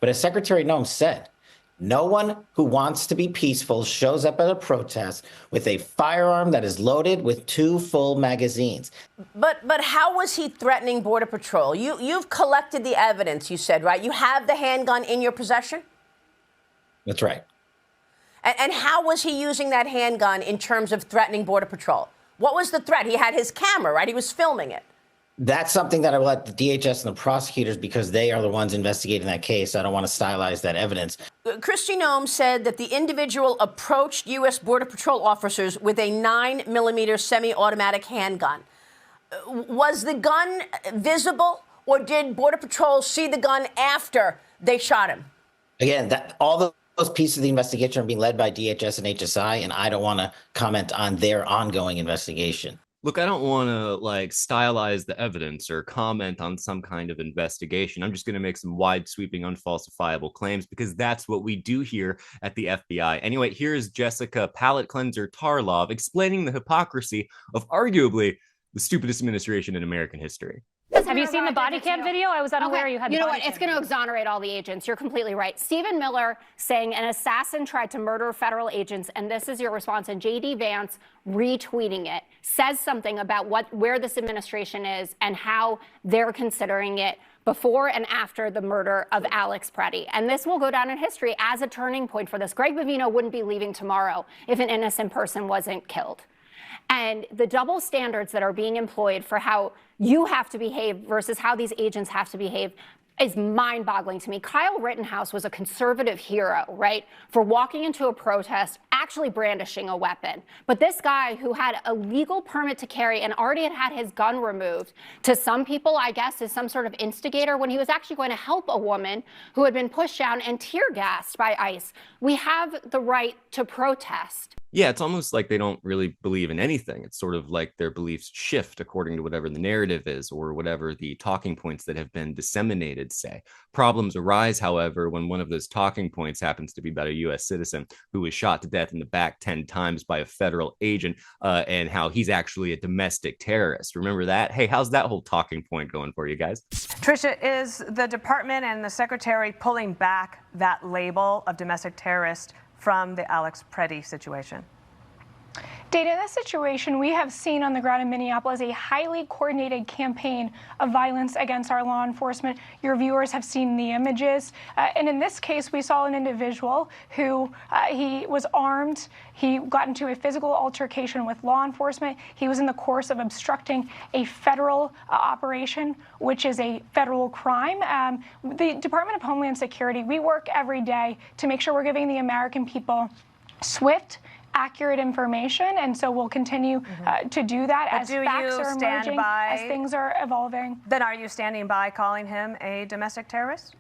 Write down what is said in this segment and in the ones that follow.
But as Secretary Noem said, no one who wants to be peaceful shows up at a protest with a firearm that is loaded with 2 full magazines. But how was he threatening Border Patrol? You've collected the evidence, you said, right? You have the handgun in your possession? That's right. And how was he using that handgun in terms of threatening Border Patrol? What was the threat? He had his camera, right? He was filming it. That's something that I will let the DHS and the prosecutors, because they are the ones investigating that case. I don't want to stylize that evidence. Kristi Noem said that the individual approached U.S. Border Patrol officers with a 9mm semi-automatic handgun. Was the gun visible, or did Border Patrol see the gun after they shot him? Again, all those pieces of the investigation are being led by DHS and HSI, and I don't want to comment on their ongoing investigation. Look, I don't want to stylize the evidence or comment on some kind of investigation. I'm just going to make some wide sweeping, unfalsifiable claims because that's what we do here at the FBI. Anyway, here's Jessica Palate Cleanser Tarlov explaining the hypocrisy of arguably the stupidest administration in American history. Have you seen the body cam video? I was unaware you had the body cam. You know what? It's going to exonerate all the agents. You're completely right. Stephen Miller saying an assassin tried to murder federal agents, and this is your response. And J.D. Vance retweeting it says something about where this administration is and how they're considering it before and after the murder of Alex Pretti. And this will go down in history as a turning point for this. Greg Bovino wouldn't be leaving tomorrow if an innocent person wasn't killed. And the double standards that are being employed for how you have to behave versus how these agents have to behave is mind-boggling to me. Kyle Rittenhouse was a conservative hero, right, for walking into a protest, actually brandishing a weapon. But this guy who had a legal permit to carry and already had his gun removed, to some people, I guess, is some sort of instigator when he was actually going to help a woman who had been pushed down and tear-gassed by ICE. We have the right to protest. Yeah, it's almost like they don't really believe in anything. It's sort of like their beliefs shift according to whatever the narrative is or whatever the talking points that have been disseminated say. Problems arise, however, when one of those talking points happens to be about a U.S. citizen who was shot to death in the back 10 times by a federal agent and how he's actually a domestic terrorist. Remember that? Hey, how's that whole talking point going for you guys? Tricia, is the department and the secretary pulling back that label of domestic terrorist from the Alex Pretti situation? Dana, in this situation, we have seen on the ground in Minneapolis a highly coordinated campaign of violence against our law enforcement. Your viewers have seen the images. And in this case, we saw an individual who he was armed. He got into a physical altercation with law enforcement. He was in the course of obstructing a federal operation, which is a federal crime. The Department of Homeland Security, we work every day to make sure we're giving the American people swift, accurate information, and so we'll continue to do that as facts are emerging, as things are evolving. Then are you standing by calling him a domestic terrorist?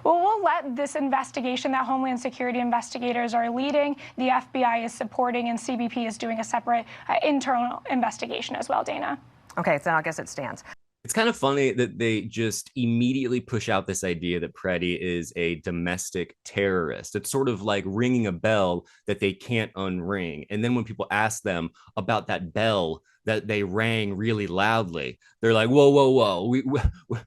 Well, we'll let this investigation that Homeland Security investigators are leading, the FBI is supporting, and CBP is doing a separate internal investigation as well, Dana. Okay, so I guess it stands. It's kind of funny that they just immediately push out this idea that Pretti is a domestic terrorist. It's sort of like ringing a bell that they can't unring. And then when people ask them about that bell that they rang really loudly, they're like, whoa, whoa, whoa,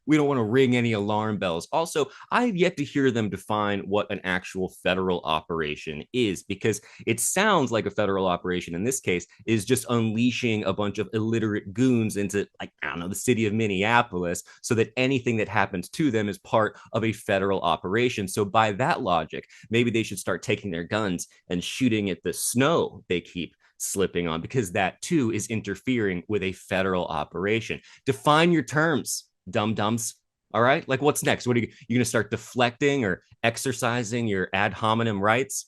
we don't want to ring any alarm bells. Also, I've yet to hear them define what an actual federal operation is, because it sounds like a federal operation in this case is just unleashing a bunch of illiterate goons into, like, I don't know, the city of Minneapolis, so that anything that happens to them is part of a federal operation. So by that logic, maybe they should start taking their guns and shooting at the snow they keep slipping on, because that too is interfering with a federal operation. Define your terms, dum-dums. All right, like, what's next? What are you going to start deflecting or exercising your ad hominem rights,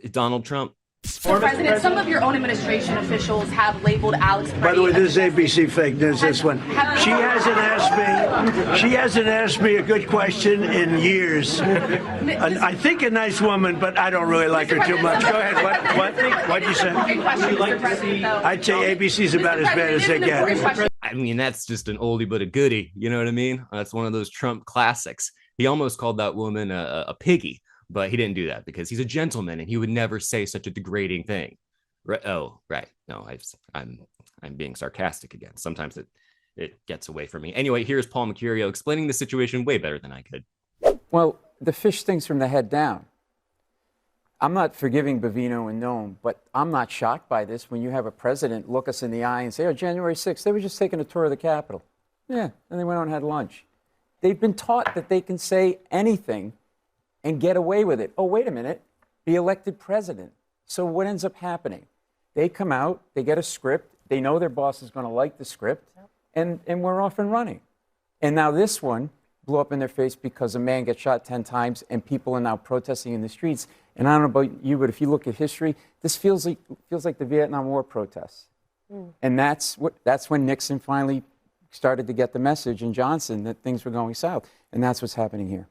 Donald Trump? Mr. President, some of your own administration officials have labeled Alex Pretti. By the way, this is ABC fake news, this one. She hasn't asked me a good question in years. I think a nice woman, but I don't really like her too much. Go ahead. What did you say? I'd say ABC's about as bad as they get. I mean, that's just an oldie but a goodie. You know what I mean? That's one of those Trump classics. He almost called that woman a piggy. But he didn't do that because he's a gentleman and he would never say such a degrading thing. Right? Oh, right. No, I'm being sarcastic again. Sometimes it gets away from me. Anyway, here's Paul Mercurio explaining the situation way better than I could. Well, the fish stinks from the head down. I'm not forgiving Bavino and Noem, but I'm not shocked by this when you have a president look us in the eye and say, oh, January 6th, they were just taking a tour of the Capitol. Yeah, and they went out and had lunch. They've been taught that they can say anything and get away with it. Oh, wait a minute, be elected president. So what ends up happening? They come out, they get a script, they know their boss is going to like the script, and we're off and running. And now this one blew up in their face because a man gets shot 10 times and people are now protesting in the streets. And I don't know about you, but if you look at history, this feels like the Vietnam War protests. And that's when Nixon finally started to get the message, and Johnson, that things were going south. And that's what's happening here.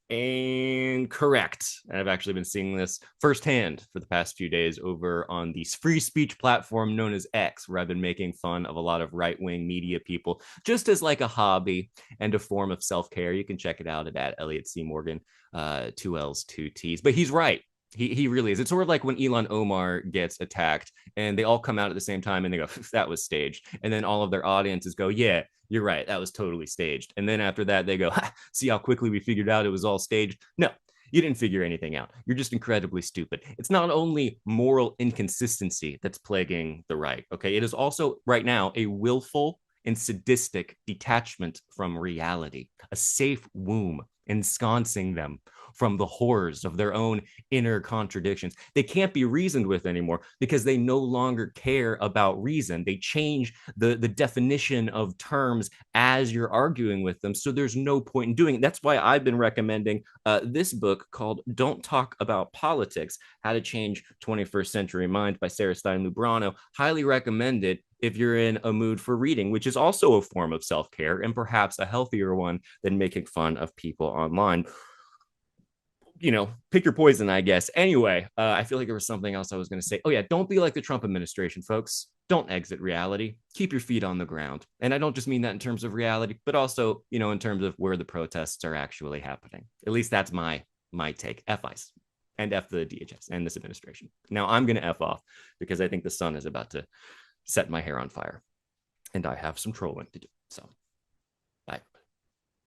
Incorrect. And I've actually been seeing this firsthand for the past few days over on the free speech platform known as X, where I've been making fun of a lot of right-wing media people just as like a hobby and a form of self-care. You can check it out at Elliott C. Morgan, 2 L's, 2 T's. But he's right. He really is. It's sort of like when Ilhan Omar gets attacked and they all come out at the same time and they go, that was staged. And then all of their audiences go, yeah, you're right, that was totally staged. And then after that, they go, see how quickly we figured out it was all staged? No, you didn't figure anything out. You're just incredibly stupid. It's not only moral inconsistency that's plaguing the right, okay? It is also, right now, a willful and sadistic detachment from reality, a safe womb ensconcing them from the horrors of their own inner contradictions. They can't be reasoned with anymore because they no longer care about reason. They change the definition of terms as you're arguing with them. So there's no point in doing it. That's why I've been recommending this book called Don't Talk About Politics, How to Change 21st Century Minds by Sarah Stein Lubrano. Highly recommend it if you're in a mood for reading, which is also a form of self-care and perhaps a healthier one than making fun of people online. You know, pick your poison, I guess. Anyway, I feel like there was something else I was going to say. Oh, yeah, don't be like the Trump administration, folks. Don't exit reality. Keep your feet on the ground. And I don't just mean that in terms of reality, but also, you know, in terms of where the protests are actually happening. At least that's my take. F ICE and F the DHS and this administration. Now I'm going to F off because I think the sun is about to set my hair on fire and I have some trolling to do. So